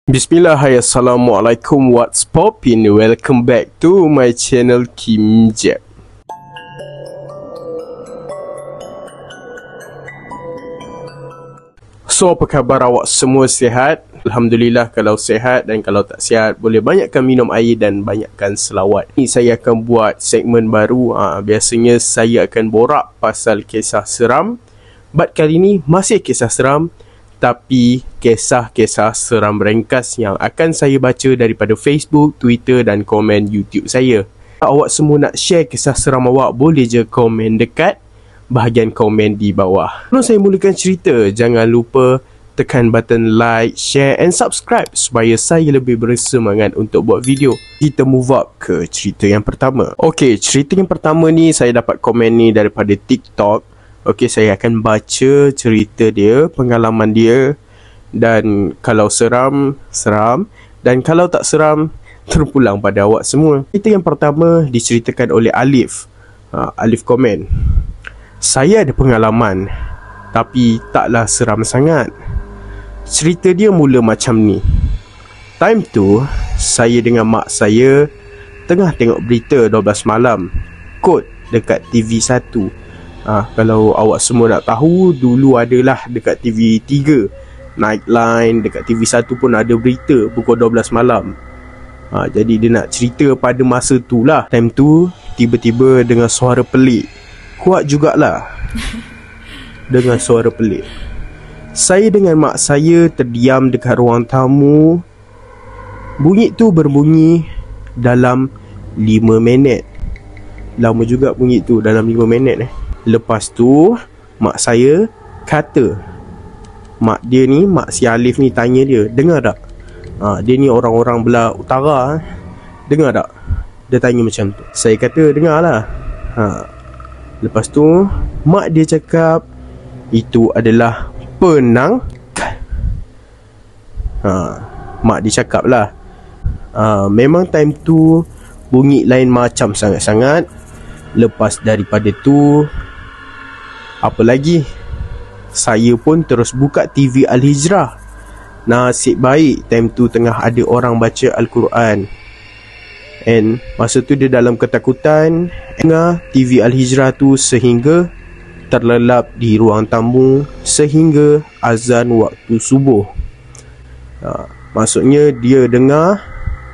Bismillah, hai, Assalamualaikum, what's poppin'? Welcome back to my channel Kim Jeb. So, apa khabar awak semua, sihat? Alhamdulillah kalau sihat, dan kalau tak sihat boleh banyakkan minum air dan banyakkan selawat. Ini saya akan buat segmen baru. Biasanya saya akan borak pasal kisah seram, but kali ini masih kisah seram, tapi kisah-kisah seram ringkas yang akan saya baca daripada Facebook, Twitter dan komen YouTube saya. Awak semua nak share kisah seram awak, boleh je komen dekat bahagian komen di bawah. Sebelum saya mulakan cerita, jangan lupa tekan button like, share and subscribe supaya saya lebih bersemangat untuk buat video. Kita move up ke cerita yang pertama. Okey, cerita yang pertama ni saya dapat komen ni daripada TikTok. Okey, saya akan baca cerita dia, pengalaman dia, dan kalau seram, seram, dan kalau tak seram, terpulang pada awak semua. Cerita yang pertama diceritakan oleh Alif. Alif komen, saya ada pengalaman, tapi taklah seram sangat. Cerita dia mula macam ni. Time tu, saya dengan mak saya tengah tengok berita 12 malam, kod dekat TV1. Kalau awak semua nak tahu, dulu adalah dekat TV3, Nightline, dekat TV1 pun ada berita pukul 12 malam. Jadi dia nak cerita pada masa tu lah. Time tu, tiba-tiba dengar suara pelik. Kuat jugalah dengan suara pelik. Saya dengan mak saya terdiam dekat ruang tamu. Bunyi tu berbunyi dalam 5 minit. Lama juga bunyi tu, dalam 5 minit. Lepas tu, mak saya kata, mak dia ni, mak si Alif ni tanya dia, dengar tak? Dia ni orang-orang belah utara, dengar tak? Dia tanya macam tu. Saya kata, dengar lah. Lepas tu, mak dia cakap, itu adalah penangkal. Mak dia cakap lah, memang time tu bunyi lain macam sangat-sangat. Lepas daripada tu, apa lagi, saya pun terus buka TV Al-Hijrah. Nasib baik time tu tengah ada orang baca Al-Quran. And masa tu dia dalam ketakutan dengar TV Al-Hijrah tu sehingga terlelap di ruang tamu sehingga azan waktu subuh. Maksudnya dia dengar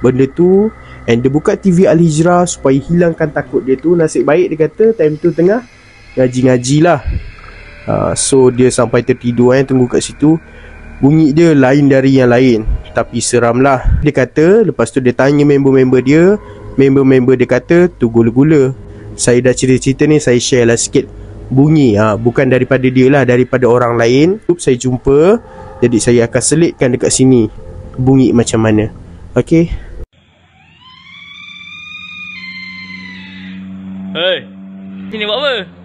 benda tu, and dia buka TV Al-Hijrah supaya hilangkan takut dia tu. Nasib baik dia kata time tu tengah ngaji-ngaji lah. So dia sampai tertidur, tunggu kat situ. Bunyi dia lain dari yang lain, tapi seram lah. Dia kata lepas tu dia tanya member-member dia. Member-member dia kata tu gula-gula. Saya dah cerita-cerita ni, saya share lah sikit. Bunyi bukan daripada dia lah, daripada orang lain. Saya jumpa, jadi saya akan selitkan dekat sini bunyi macam mana. Okay. Hei, sini buat apa?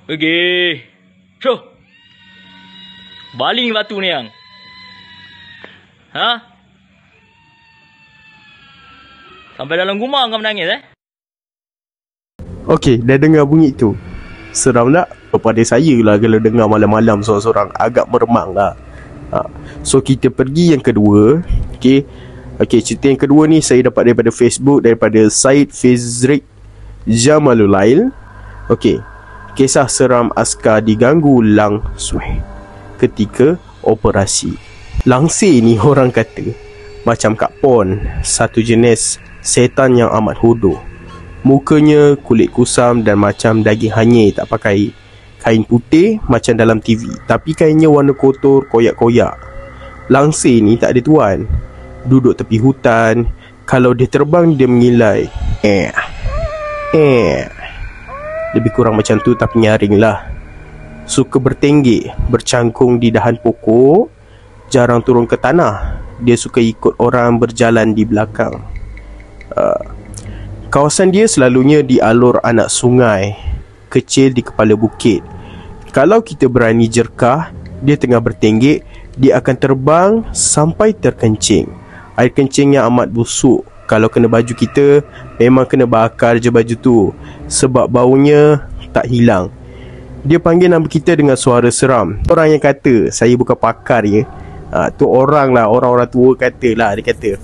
Pergi. Syuh. Baling batu ni yang. Sampai dalam rumah kau menangis Okey, dah dengar bunyi tu. Seram tak? Kepada saya lah kalau dengar malam-malam seorang-seorang, agak meremang lah. So kita pergi yang kedua. Okey, cerita yang kedua ni saya dapat daripada Facebook, daripada Syed Fizrik Jamalulail. Okey, kisah seram askar diganggu langsung ketika operasi. Langsir ni orang kata macam Kak Pon, satu jenis setan yang amat hodoh. Mukanya kulit kusam dan macam daging hanyir, tak pakai kain putih macam dalam TV, tapi kainnya warna kotor, koyak-koyak. Langsir ni tak ada tuan, duduk tepi hutan. Kalau dia terbang, dia mengilai. Lebih kurang macam tu, tapi nyaring lah. Suka bertenggek, bercangkung di dahan pokok, jarang turun ke tanah. Dia suka ikut orang berjalan di belakang. Kawasan dia selalunya di alur anak sungai kecil di kepala bukit. Kalau kita berani jerkah, dia tengah bertenggek, dia akan terbang sampai terkencing. Air kencingnya amat busuk. Kalau kena baju kita, memang kena bakar je baju tu, sebab baunya tak hilang. Dia panggil nama kita dengan suara seram. Orang yang kata, saya bukan pakar ya. Tu orang lah, orang-orang tua kata lah. Dia kata,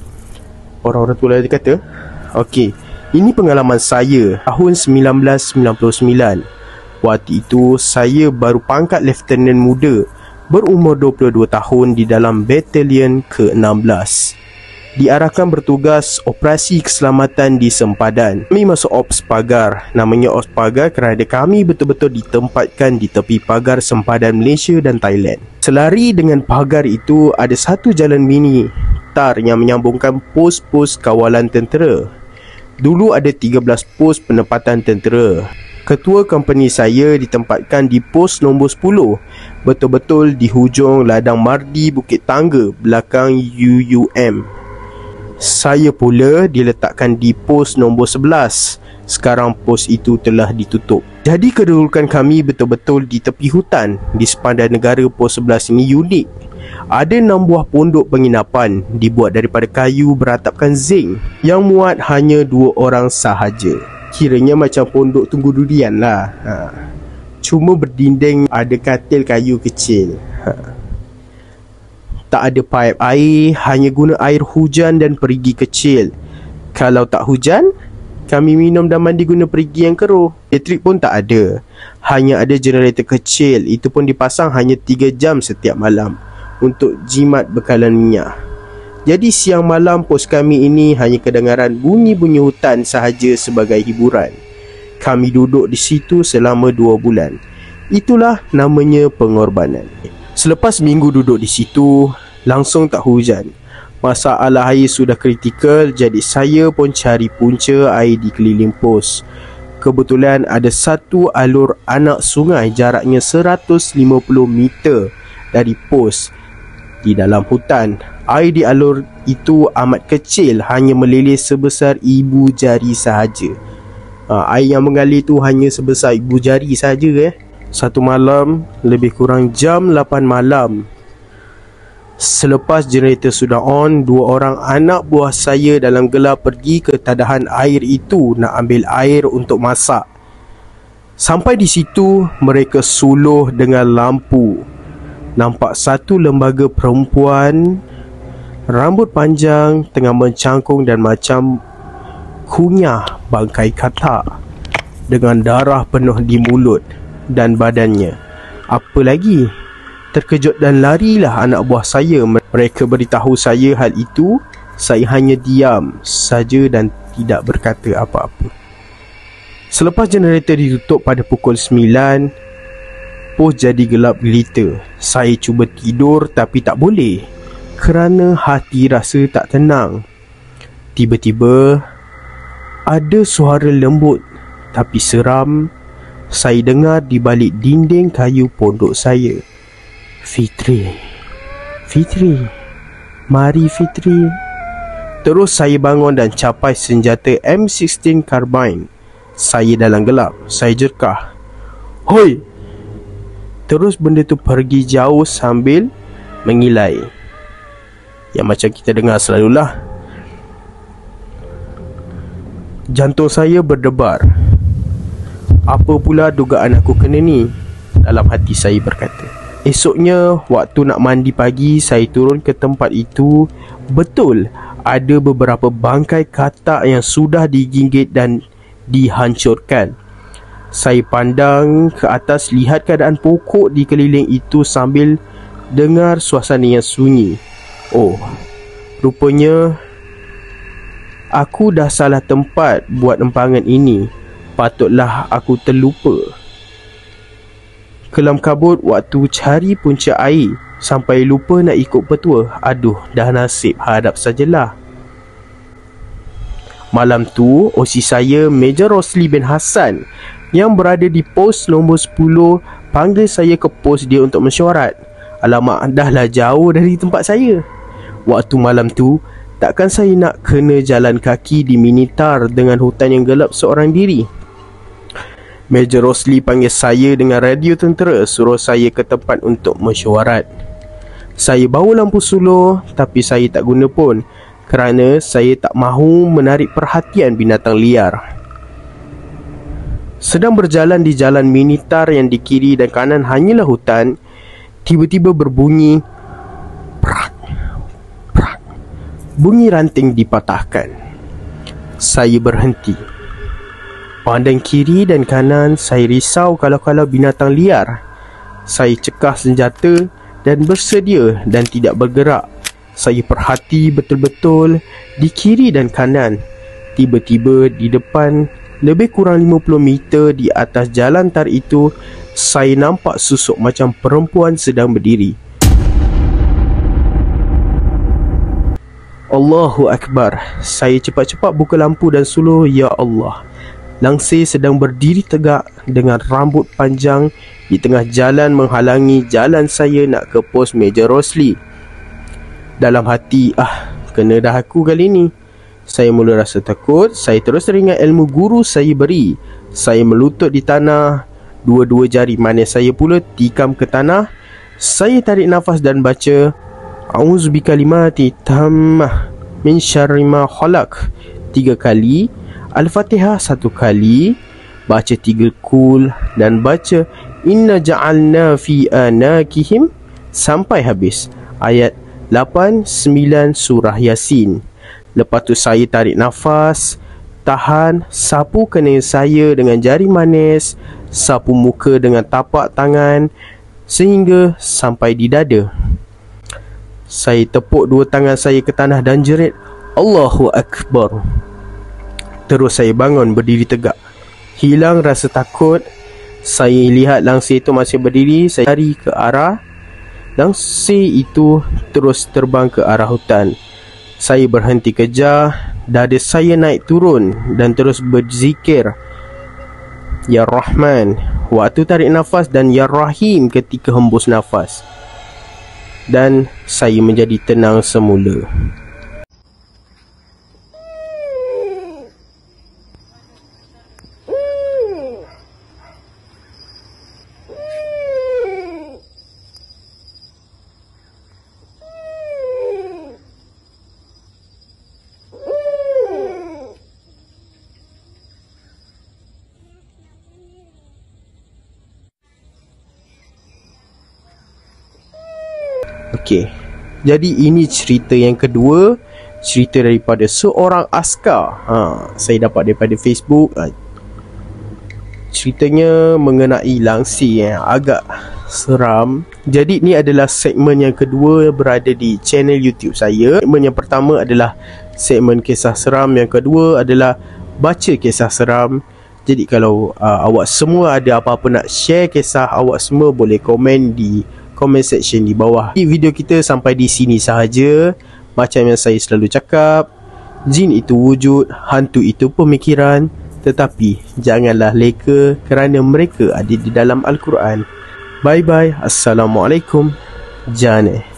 orang-orang tua lah dia kata. Okey, ini pengalaman saya tahun 1999. Waktu itu saya baru pangkat lieutenant muda, berumur 22 tahun di dalam batalion ke-16. Diarahkan bertugas operasi keselamatan di sempadan. Kami masuk ops pagar. Namanya ops pagar kerana kami betul-betul ditempatkan di tepi pagar sempadan Malaysia dan Thailand. Selari dengan pagar itu ada satu jalan mini tar yang menyambungkan pos-pos kawalan tentera. Dulu ada 13 pos penempatan tentera. Ketua company saya ditempatkan di pos nombor 10, betul-betul di hujung ladang Mardi Bukit Tangga belakang UUM. Saya pula diletakkan di pos nombor 11. Sekarang pos itu telah ditutup. Jadi kedudukan kami betul-betul di tepi hutan. Di sepanjang negara pos 11 ini unik. Ada 6 buah pondok penginapan dibuat daripada kayu beratapkan zinc yang muat hanya 2 orang sahaja. Kiranya macam pondok tunggu durian lah. Cuma berdinding ada katil kayu kecil. Tak ada paip air, hanya guna air hujan dan perigi kecil. Kalau tak hujan, kami minum dan mandi guna perigi yang keruh. Elektrik pun tak ada. Hanya ada generator kecil, itu pun dipasang hanya 3 jam setiap malam untuk jimat bekalan minyak. Jadi siang malam pos kami ini hanya kedengaran bunyi-bunyi hutan sahaja sebagai hiburan. Kami duduk di situ selama 2 bulan. Itulah namanya pengorbanan. Selepas minggu duduk di situ, langsung tak hujan. Masalah air sudah kritikal, jadi saya pun cari punca air di keliling pos. Kebetulan ada satu alur anak sungai jaraknya 150 meter dari pos di dalam hutan. Air di alur itu amat kecil, hanya meleleh sebesar ibu jari sahaja. Air yang mengalir tu hanya sebesar ibu jari sahaja. Satu malam, lebih kurang jam 8 malam, selepas generator sudah on, 2 orang anak buah saya dalam gelap pergi ke tadahan air itu nak ambil air untuk masak. Sampai di situ, mereka suluh dengan lampu. Nampak satu lembaga perempuan, rambut panjang, tengah mencangkung dan macam kunyah bangkai katak, dengan darah penuh di mulut dan badannya. Apa lagi? Terkejut dan larilah anak buah saya. Mereka beritahu saya hal itu. Saya hanya diam saja dan tidak berkata apa-apa. Selepas generator ditutup pada pukul 9, pos jadi gelap gelita. Saya cuba tidur tapi tak boleh kerana hati rasa tak tenang. Tiba-tiba ada suara lembut tapi seram saya dengar di balik dinding kayu pondok saya. Fitri, Fitri, mari Fitri. Terus saya bangun dan capai senjata M16 carbine saya dalam gelap. Saya jerkah, "Hoi!" Terus benda tu pergi jauh sambil mengilai. Yang macam kita dengar selalulah. Jantung saya berdebar. Apa pula dugaan aku kena ni? Dalam hati saya berkata. Esoknya, waktu nak mandi pagi, saya turun ke tempat itu. Betul, ada beberapa bangkai katak yang sudah digigit dan dihancurkan. Saya pandang ke atas, lihat keadaan pokok di keliling itu sambil dengar suasana yang sunyi. Oh, rupanya aku dah salah tempat buat empangan ini. Patutlah aku terlupa. Kelam kabut waktu cari punca air, sampai lupa nak ikut petua. Aduh, dah nasib, hadap sajalah. Malam tu, OC saya, Major Rosli bin Hassan, yang berada di pos nombor 10, panggil saya ke pos dia untuk mesyuarat. Alamak, dahlah jauh dari tempat saya. Waktu malam tu, takkan saya nak kena jalan kaki di Minitar dengan hutan yang gelap seorang diri. Major Rosli panggil saya dengan radio tentera, suruh saya ke tempat untuk mesyuarat. Saya bawa lampu suluh, tapi saya tak guna pun kerana saya tak mahu menarik perhatian binatang liar. Sedang berjalan di jalan minitar yang di kiri dan kanan hanyalah hutan, tiba-tiba berbunyi prak, prak. Bunyi ranting dipatahkan. Saya berhenti. Pandang kiri dan kanan, saya risau kalau-kalau binatang liar. Saya cekah senjata dan bersedia dan tidak bergerak. Saya perhati betul-betul di kiri dan kanan. Tiba-tiba di depan, lebih kurang 50 meter di atas jalan tar itu, saya nampak susuk macam perempuan sedang berdiri. Allahu Akbar. Saya cepat-cepat buka lampu dan suluh, ya Allah. Langsir sedang berdiri tegak dengan rambut panjang di tengah jalan menghalangi jalan saya nak ke pos Major Rosli. Dalam hati, kena dah aku kali ni. Saya mula rasa takut. Saya terus teringat ilmu guru saya beri. Saya melutut di tanah. Dua-dua jari manis saya pula tikam ke tanah. Saya tarik nafas dan baca A'udzubikalimati tammah min syarri ma khalaq 3 kali, Al-Fatihah 1 kali, baca 3 kul dan baca Inna ja'alna fi anakihim sampai habis ayat 8, 9 surah Yasin. Lepas tu saya tarik nafas, tahan, sapu kening saya dengan jari manis, sapu muka dengan tapak tangan sehingga sampai di dada. Saya tepuk 2 tangan saya ke tanah dan jerit Allahu Akbar. Terus saya bangun berdiri tegak. Hilang rasa takut. Saya lihat langsir itu masih berdiri. Saya lari ke arah langsir itu, terus terbang ke arah hutan. Saya berhenti kejar. Dada saya naik turun dan terus berzikir Ya Rahman waktu tarik nafas dan Ya Rahim ketika hembus nafas. Dan saya menjadi tenang semula. Okey, jadi ini cerita yang kedua, cerita daripada seorang askar. Saya dapat daripada Facebook. Ceritanya mengenai langsir yang agak seram. Jadi ni adalah segmen yang kedua berada di channel YouTube saya. Segmen yang pertama adalah segmen kisah seram, yang kedua adalah baca kisah seram. Jadi kalau awak semua ada apa-apa nak share kisah awak semua, boleh komen di comment section di bawah. Video kita sampai di sini sahaja. Macam yang saya selalu cakap, jin itu wujud, hantu itu pemikiran, tetapi janganlah leka kerana mereka ada di dalam Al-Quran. Bye bye. Assalamualaikum. Jane.